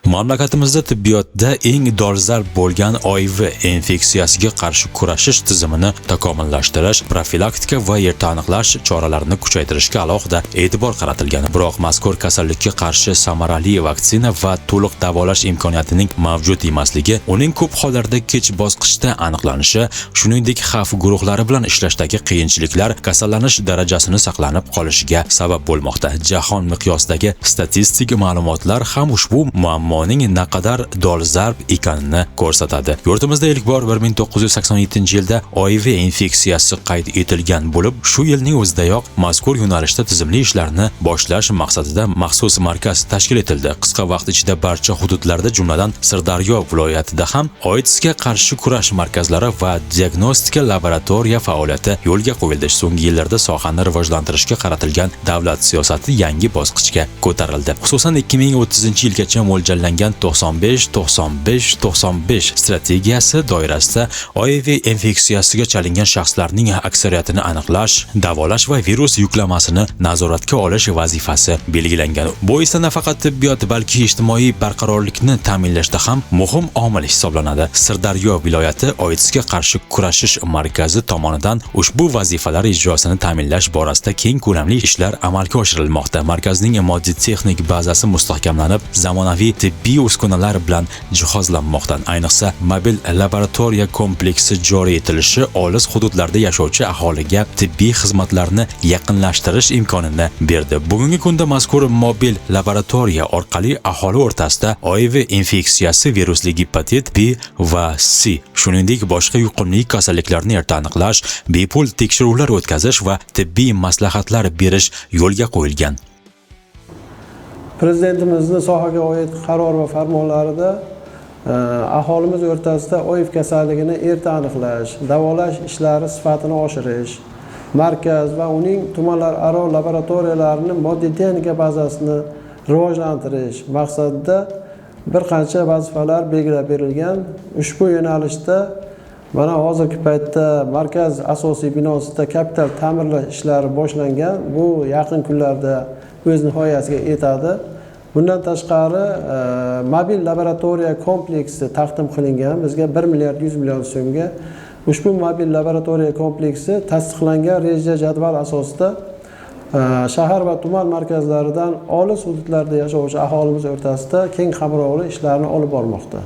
Mamlakatimizda tibbiyotda eng dolzarb bo'lgan OIV infeksiyasiga qarshi kurashish tizimini takomillashtirish, profilaktika va erta aniqlash choralarini kuchaytirishga alohida e'tibor qaratilgan. Biroq mazkur kasallikka qarshi samarali vaksina va to'liq davolash imkoniyatining mavjud emasligi, uning ko'p hollarda kech bosqichda aniqlanishi, shuningdek xavf guruhlari bilan ishlashdagi qiyinchiliklar kasallanish darajasini saqlanib qolishiga sabab bo'lmoqda. Jahon miqyosidagi statistik ma'lumotlar ham ushbu muammoning naqadar dolzarb ekanini ko'rsatadi. Yurtimizda ilk bor 1987-yilda OIV infeksiyasi qayd etilgan bo'lib, shu yilning o'zidayoq mazkur yo'nalishda tizimli ishlarni boshlash maqsadida maxsus markaz tashkil etildi. Qisqa vaqt ichida barcha hududlarda, jumladan Sirdaryo viloyatida ham OIDSga qarshi kurash markazlari va diagnostika laboratoriya faoliyati yo'lga qo'yildi. So'nggi yillarda sohani rivojlantirishga qaratilgan davlat siyosati yangi bosqichga ko'tarildi. Xususan 2030-yilgacha mo'ljallangan 95-95-95 strategiyasi doirasida OIV infeksiyasiga chalingan shaxslarning aksariyatini aniqlash, davolash va virus yuklamasini nazoratga olish vazifasi belgilangan. Bu esa nafaqat tibbiyot, balki ijtimoiy barqarorlikni ta'minlashda ham muhim omil hisoblanadi. Sirdaryo viloyati OIDSga qarshi kurashish markazi tomonidan ushbu vazifalar ijrosini ta'minlash borasida keng ko'lamli ishlar amalga oshirilmoqda. Markazning moddiy texnik bazasi mustahkamlanib, zamonaviy tibbiy uskunalar bilan jihozlanmoqda. Ayniqsa, mobil laboratoriya kompleksi joriy etilishi olis hududlarda yashovchi aholiga tibbiy xizmatlarni yaqinlashtirish imkonini berdi. Bugungi kunda mazkur mobil laboratoriya orqali aholi o'rtasida OIV infeksiyasi, virusli gepatit B va C, shuningdek boshqa yuqumli kasalliklarni erta aniqlash, bepul tekshiruvlar o'tkazish va tibbiy maslahatlar berish yo'lga qo'yilgan. Prezidentimizning sohaga oid qaror va farmonlarida aholimiz o'rtasida OIV kasalligini erta aniqlash, davolash ishlari sifatini oshirish, markaz va uning tumanlararo laboratoriyalarning moddiy texnika bazasini rivojlantirish maqsadida bir qancha vazifalar belgilab berilgan. Ushbu yo'nalishda mana hozirgi paytda markaz asosiy binosida kapital ta'mirlash ishlari boshlangan. Bu yaqin kunlarda o'z nihoyasiga yetadi. Bundan tashqari mobil laboratoriya kompleksi taqdim qilingan. Bizga 1 milliard 100 million so'mga ushbu mobil laboratoriya kompleksi tasdiqlangan reja jadval asosida shahar va tuman markazlaridan olis hududlarda yashovchi aholimiz o'rtasida keng qamrovli ishlarni olib bormoqda.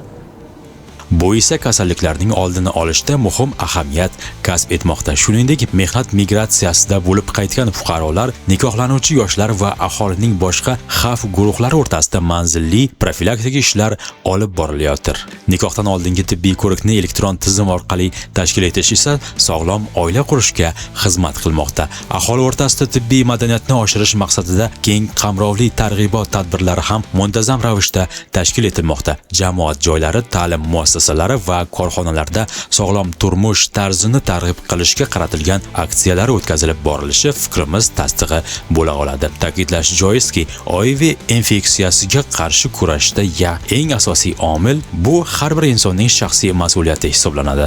Bu esa kasalliklarning oldini olishda muhim ahamiyat kasb etmoqda. Shuningdek, mehnat migratsiyasida bo'lib qaytgan fuqarolar, nikohlanuvchi yoshlar va aholining boshqa xavf guruhlari o'rtasida manzilli profilaktik ishlar olib borilayotir. Nikohdan oldingi tibbiy ko'rikni elektron tizim orqali tashkil etish esa sog'lom oila qurishga xizmat qilmoqda. Aholi o'rtasida tibbiy madaniyatni oshirish maqsadida keng qamrovli targ'ibot tadbirlari ham muntazam ravishda tashkil etilmoqda. Jamoat joylari, ta'lim muassasalari va korxonalarda sog'lom turmush tarzini targ'ib qilishga qaratilgan aksiyalar o'tkazilib borilishi fikrimiz tasdig'i bo'la oladi. Ta'kidlash joizki, OIV infeksiyasiga qarshi kurashda eng asosiy omil bu har bir insonning shaxsiy mas'uliyati hisoblanadi.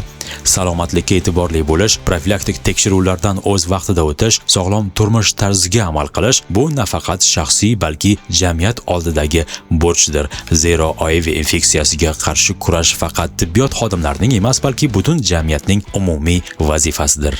Salomatlikka e'tiborli bo'lish, profilaktik tekshiruvlardan o'z vaqtida o'tish, sog'lom turmush tarziga amal qilish bu nafaqat shaxsiy, balki jamiyat oldidagi burchdir. Zero OIV infeksiyasiga qarshi kurash faqat tibbiyot xodimlarining emas, balki butun jamiyatning umumiy vazifasidir.